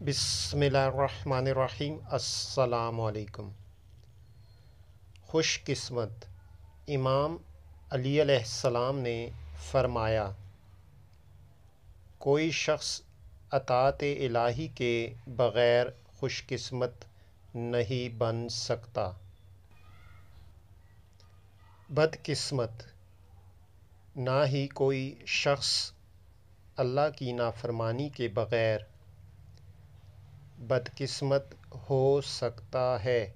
بسم اللہ الرحمن الرحیم۔ السلام علیکم۔ خوش قسمت امام علی علیہ السلام نے فرمایا، کوئی شخص اطاعت الہی کے بغیر خوش قسمت نہیں بن سکتا۔ بد قسمت نہ ہی کوئی شخص اللہ کی نافرمانی کے بغیر بد قسمت ہو سکتا ہے۔